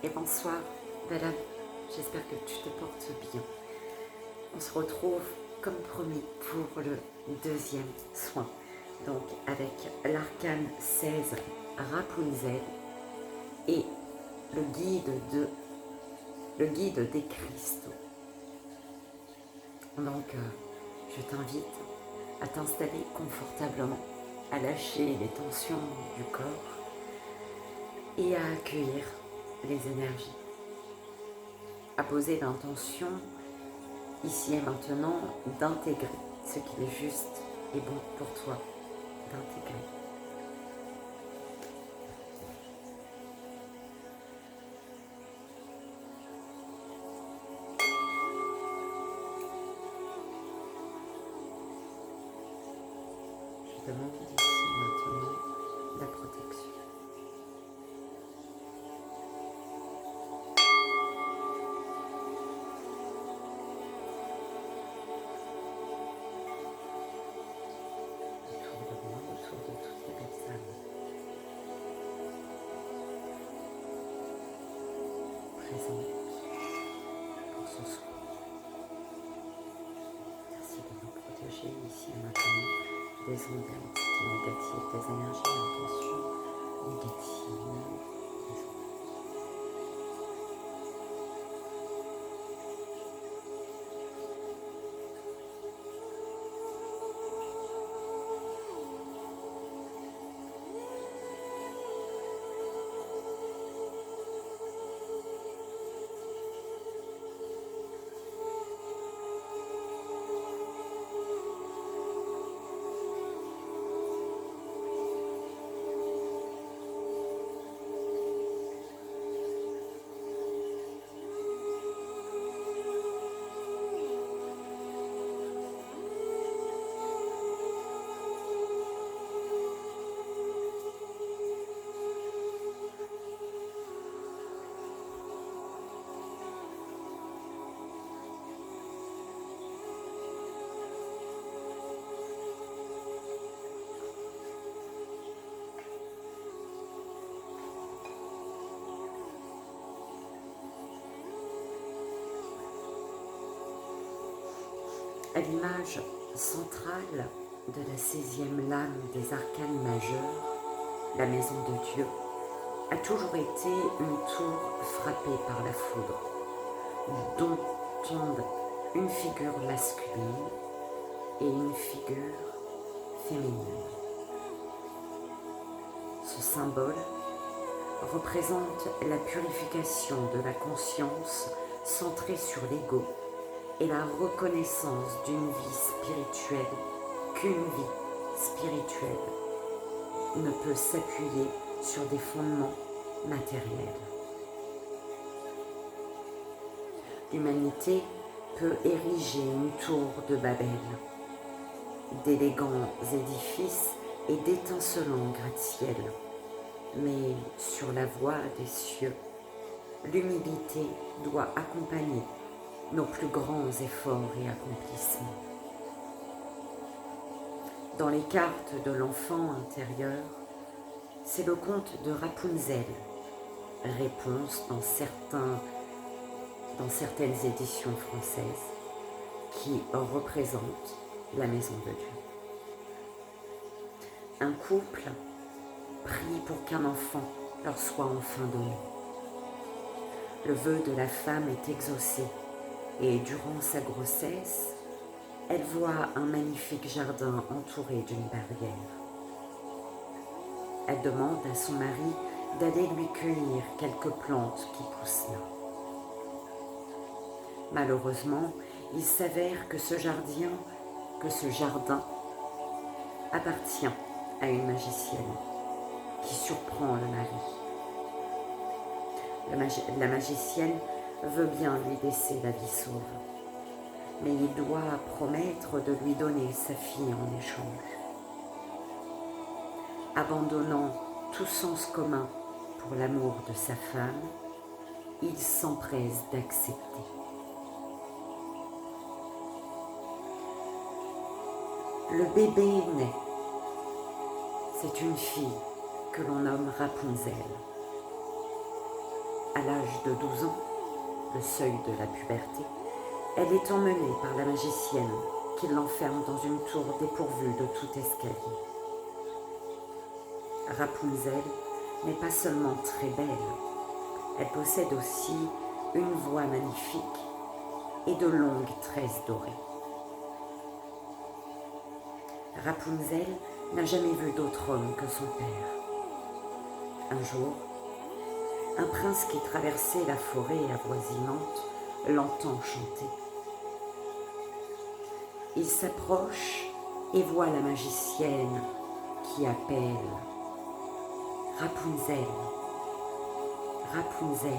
et bonsoir, belle âme. J'espère que tu te portes bien. On se retrouve comme promis pour le deuxième soin. Donc avec l'arcane 16 Rapunzel et le guide des cristaux. Donc je t'invite à t'installer confortablement, à lâcher les tensions du corps et à accueillir les énergies, à poser l'intention ici et maintenant d'intégrer ce qui est juste et bon pour toi d'intégrer. Je demande ici maintenant la protection. Autour de moi, autour de toutes les personnes présentes pour ce soir. Merci de nous protéger ici et maintenant des ondes négatives, des énergies d'intention négatives. À l'image centrale de la 16e lame des arcanes majeurs, la maison de Dieu a toujours été une tour frappée par la foudre, dont tombent une figure masculine et une figure féminine. Ce symbole représente la purification de la conscience centrée sur l'ego et la reconnaissance d'une vie spirituelle, qu'une vie spirituelle ne peut s'appuyer sur des fondements matériels. L'humanité peut ériger une tour de Babel, d'élégants édifices et d'étincelants gratte-ciels, mais sur la voie des cieux, l'humilité doit accompagner nos plus grands efforts et accomplissements. Dans les cartes de l'enfant intérieur, c'est le conte de Rapunzel, réponse dans certaines éditions françaises, qui représente la maison de Dieu. Un couple prie pour qu'un enfant leur soit enfin donné. Le vœu de la femme est exaucé et durant sa grossesse, elle voit un magnifique jardin entouré d'une barrière. Elle demande à son mari d'aller lui cueillir quelques plantes qui poussent là. Malheureusement, il s'avère que ce jardin appartient à une magicienne qui surprend le mari. La magicienne veut bien lui laisser la vie sauve, mais il doit promettre de lui donner sa fille en échange. Abandonnant tout sens commun pour l'amour de sa femme, il s'empresse d'accepter. Le bébé naît. C'est une fille que l'on nomme Rapunzel. à l'âge de 12 ans, le seuil de la puberté, elle est emmenée par la magicienne qui l'enferme dans une tour dépourvue de tout escalier. Rapunzel n'est pas seulement très belle, elle possède aussi une voix magnifique et de longues tresses dorées. Rapunzel n'a jamais vu d'autre homme que son père. Un jour, un prince qui traversait la forêt avoisinante l'entend chanter. Il s'approche et voit la magicienne qui appelle « Rapunzel, Rapunzel,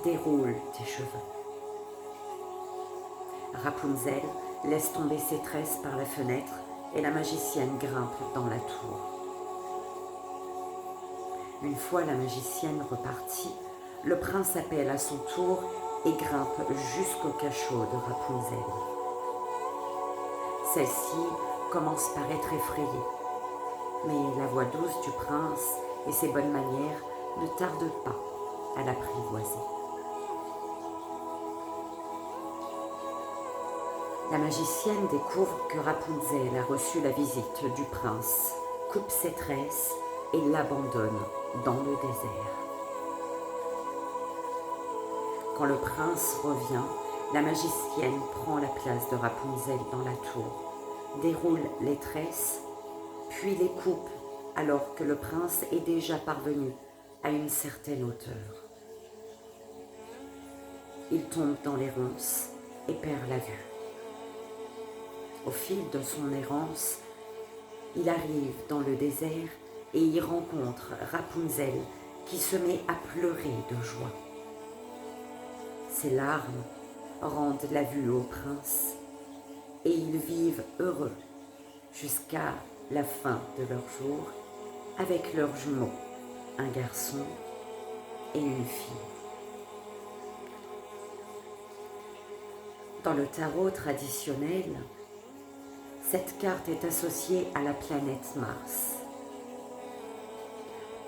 déroule tes cheveux ». Rapunzel laisse tomber ses tresses par la fenêtre et la magicienne grimpe dans la tour. Une fois la magicienne repartie, le prince appelle à son tour et grimpe jusqu'au cachot de Rapunzel. Celle-ci commence par être effrayée, mais la voix douce du prince et ses bonnes manières ne tardent pas à l'apprivoiser. La magicienne découvre que Rapunzel a reçu la visite du prince, coupe ses tresses et l'abandonne dans le désert. Quand le prince revient, la magicienne prend la place de Rapunzel dans la tour, déroule les tresses, puis les coupe alors que le prince est déjà parvenu à une certaine hauteur. Il tombe dans les ronces et perd la vue. Au fil de son errance, il arrive dans le désert et y rencontre Rapunzel qui se met à pleurer de joie. Ses larmes rendent la vue au prince et ils vivent heureux jusqu'à la fin de leur jour avec leurs jumeaux, un garçon et une fille. Dans le tarot traditionnel, cette carte est associée à la planète Mars.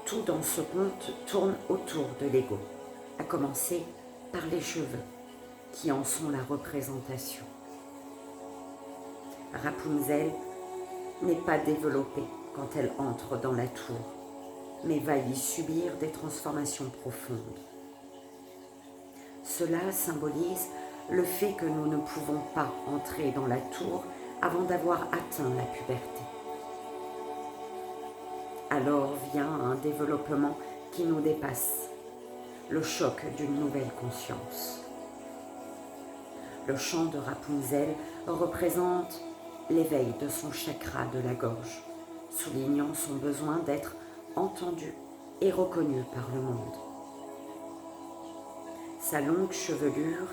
Tout dans ce conte tourne autour de l'ego, à commencer par les cheveux, qui en sont la représentation. Rapunzel n'est pas développée quand elle entre dans la tour, mais va y subir des transformations profondes. Cela symbolise le fait que nous ne pouvons pas entrer dans la tour avant d'avoir atteint la puberté. Alors vient un développement qui nous dépasse, le choc d'une nouvelle conscience. Le chant de Rapunzel représente l'éveil de son chakra de la gorge, soulignant son besoin d'être entendu et reconnu par le monde. Sa longue chevelure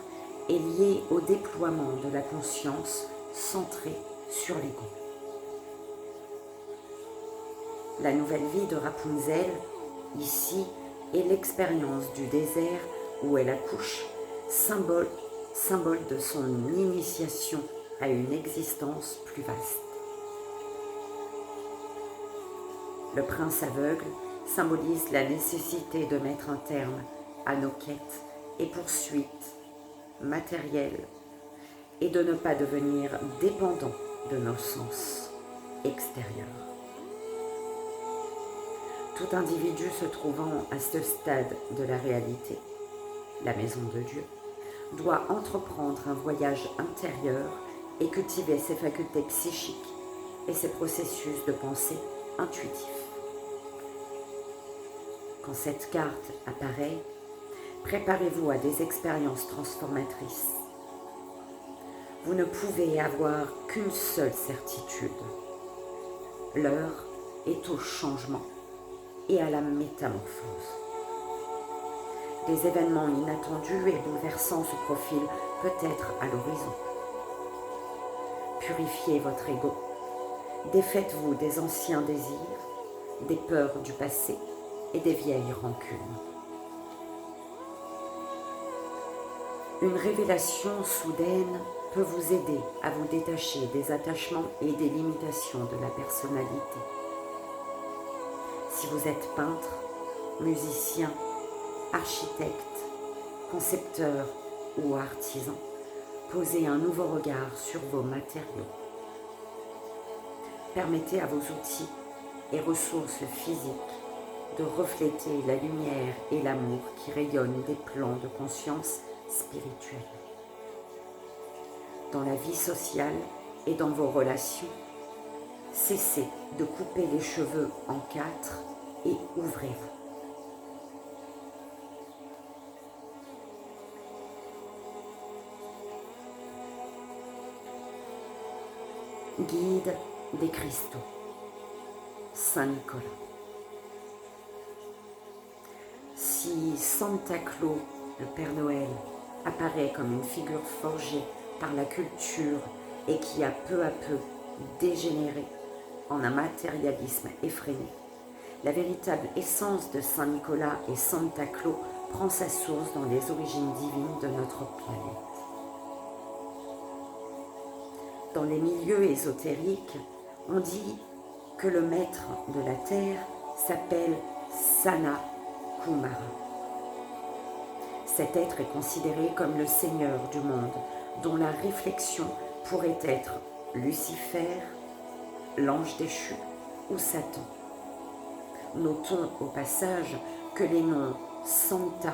est liée au déploiement de la conscience centrée sur l'ego. La nouvelle vie de Rapunzel, ici, est l'expérience du désert où elle accouche, symbole de son initiation à une existence plus vaste. Le prince aveugle symbolise la nécessité de mettre un terme à nos quêtes et poursuites matérielles et de ne pas devenir dépendant de nos sens extérieurs. Tout individu se trouvant à ce stade de la réalité, la maison de Dieu, doit entreprendre un voyage intérieur et cultiver ses facultés psychiques et ses processus de pensée intuitifs. Quand cette carte apparaît, préparez-vous à des expériences transformatrices. Vous ne pouvez avoir qu'une seule certitude. L'heure est au changement et à la métamorphose. Des événements inattendus et bouleversants se profilent peut-être à l'horizon. Purifiez votre ego. Défaites-vous des anciens désirs, des peurs du passé et des vieilles rancunes. Une révélation soudaine peut vous aider à vous détacher des attachements et des limitations de la personnalité. Si vous êtes peintre, musicien architecte, concepteur ou artisan, posez un nouveau regard sur vos matériaux. Permettez à vos outils et ressources physiques de refléter la lumière et l'amour qui rayonnent des plans de conscience spirituelle. Dans la vie sociale et dans vos relations, cessez de couper les cheveux en quatre et ouvrez-vous. Guide des cristaux, Saint Nicolas. Si Santa Claus, le Père Noël, apparaît comme une figure forgée par la culture et qui a peu à peu dégénéré en un matérialisme effréné, la véritable essence de Saint Nicolas et Santa Claus prend sa source dans les origines divines de notre planète. Dans les milieux ésotériques, on dit que le maître de la Terre s'appelle Sanat Kumara. Cet être est considéré comme le Seigneur du monde, dont la réflexion pourrait être Lucifer, l'ange déchu ou Satan. Notons au passage que les noms Santa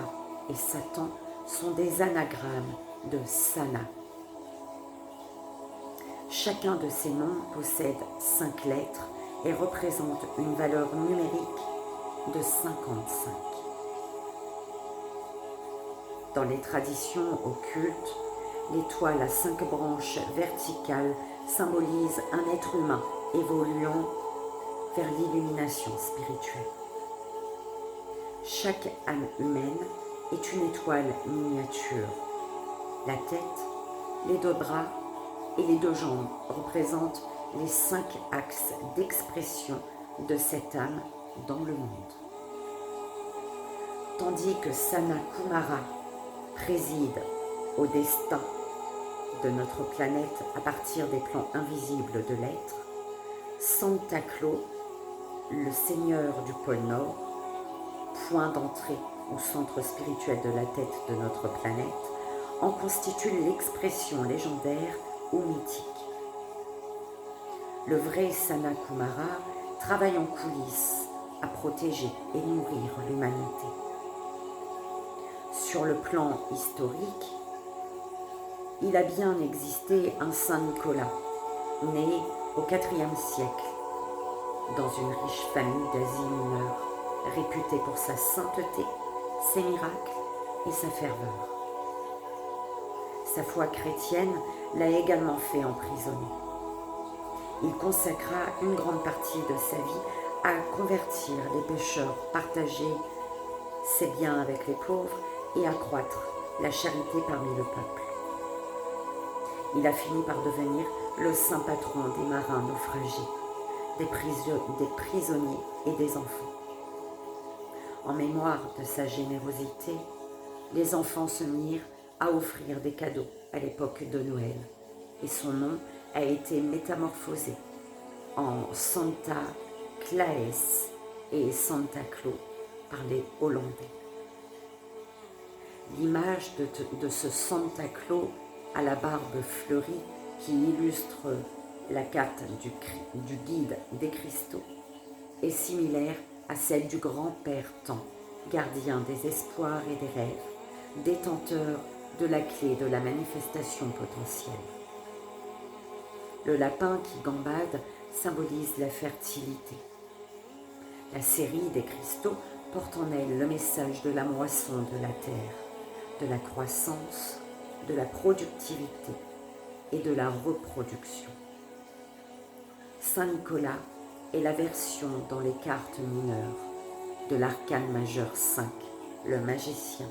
et Satan sont des anagrammes de Sana. Chacun de ces noms possède 5 lettres et représente une valeur numérique de 55. Dans les traditions occultes, l'étoile à 5 branches verticales symbolise un être humain évoluant vers l'illumination spirituelle. Chaque âme humaine est une étoile miniature. La tête, les 2 bras et les 2 jambes représentent les 5 axes d'expression de cette âme dans le monde. Tandis que Sanat Kumara préside au destin de notre planète à partir des plans invisibles de l'être, Santa Claus, le seigneur du pôle Nord, point d'entrée au centre spirituel de la tête de notre planète, en constitue l'expression légendaire ou mythique. Le vrai Sanat Kumara travaille en coulisses à protéger et nourrir l'humanité. Sur le plan historique, il a bien existé un Saint Nicolas, né au IVe siècle, dans une riche famille d'Asie mineure, réputée pour sa sainteté, ses miracles et sa ferveur. Sa foi chrétienne l'a également fait emprisonner. Il consacra une grande partie de sa vie à convertir les pécheurs, partager ses biens avec les pauvres et accroître la charité parmi le peuple. Il a fini par devenir le saint patron des marins naufragés, des prisonniers et des enfants. En mémoire de sa générosité, les enfants se mirent à offrir des cadeaux à l'époque de Noël et son nom a été métamorphosé en Santa Claus et Santa Claus par les Hollandais. L'image de ce Santa Claus à la barbe fleurie qui illustre la carte du guide des cristaux est similaire à celle du grand-père Temps, gardien des espoirs et des rêves, détenteur de la clé de la manifestation potentielle. Le lapin qui gambade symbolise la fertilité. La série des cristaux porte en elle le message de la moisson de la terre, de la croissance, de la productivité et de la reproduction. Saint Nicolas est la version dans les cartes mineures de l'arcane majeur 5, le magicien,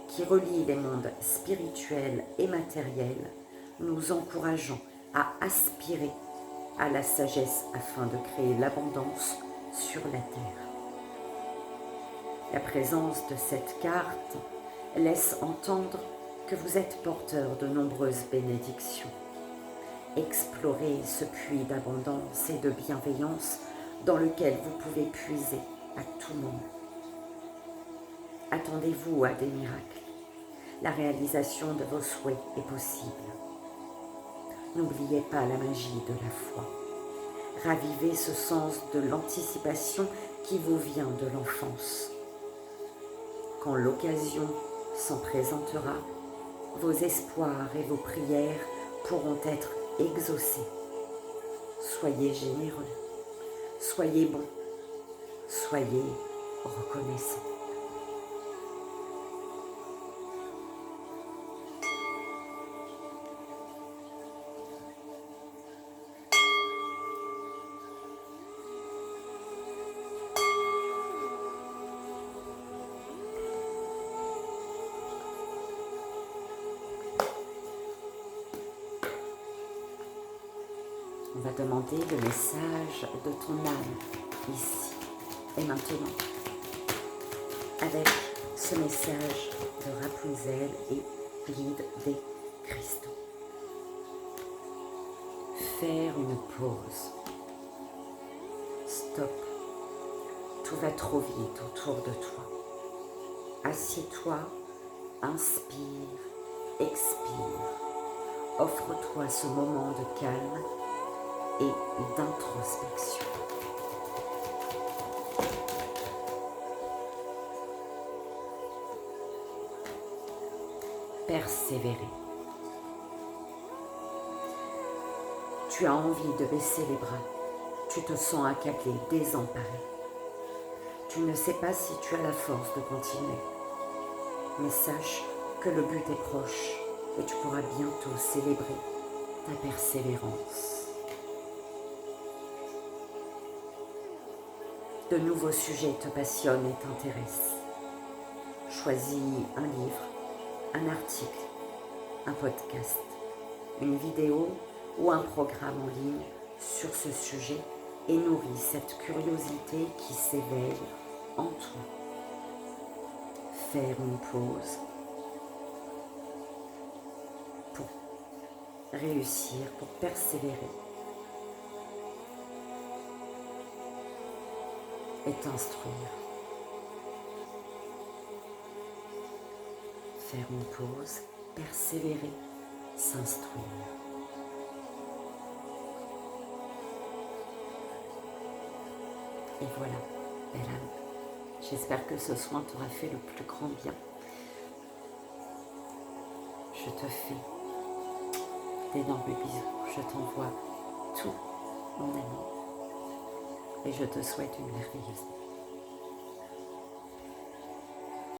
qui relie les mondes spirituels et matériels, nous encourageant à aspirer à la sagesse afin de créer l'abondance sur la terre. La présence de cette carte laisse entendre que vous êtes porteur de nombreuses bénédictions. Explorez ce puits d'abondance et de bienveillance dans lequel vous pouvez puiser à tout moment. Attendez-vous à des miracles. La réalisation de vos souhaits est possible. N'oubliez pas la magie de la foi. Ravivez ce sens de l'anticipation qui vous vient de l'enfance. Quand l'occasion s'en présentera, vos espoirs et vos prières pourront être exaucés. Soyez généreux, soyez bons, soyez reconnaissants. On va demander le message de ton âme, ici et maintenant, avec ce message de Rapunzel et guide des cristaux. Faire une pause. Stop. Tout va trop vite autour de toi. Assieds-toi, inspire, expire. Offre-toi ce moment de calme et d'introspection. Persévérer. Tu as envie de baisser les bras. Tu te sens accablé, désemparé. Tu ne sais pas si tu as la force de continuer. Mais sache que le but est proche et tu pourras bientôt célébrer ta persévérance. De nouveaux sujets te passionnent et t'intéressent. Choisis un livre, un article, un podcast, une vidéo ou un programme en ligne sur ce sujet et nourris cette curiosité qui s'éveille en toi. Faire une pause pour réussir, pour persévérer et t'instruire. Faire une pause, persévérer, s'instruire. Et voilà, belle âme. J'espère que ce soin t'aura fait le plus grand bien. Je te fais d'énormes bisous. Je t'envoie tout mon amour. Et je te souhaite une merveilleuse nuit.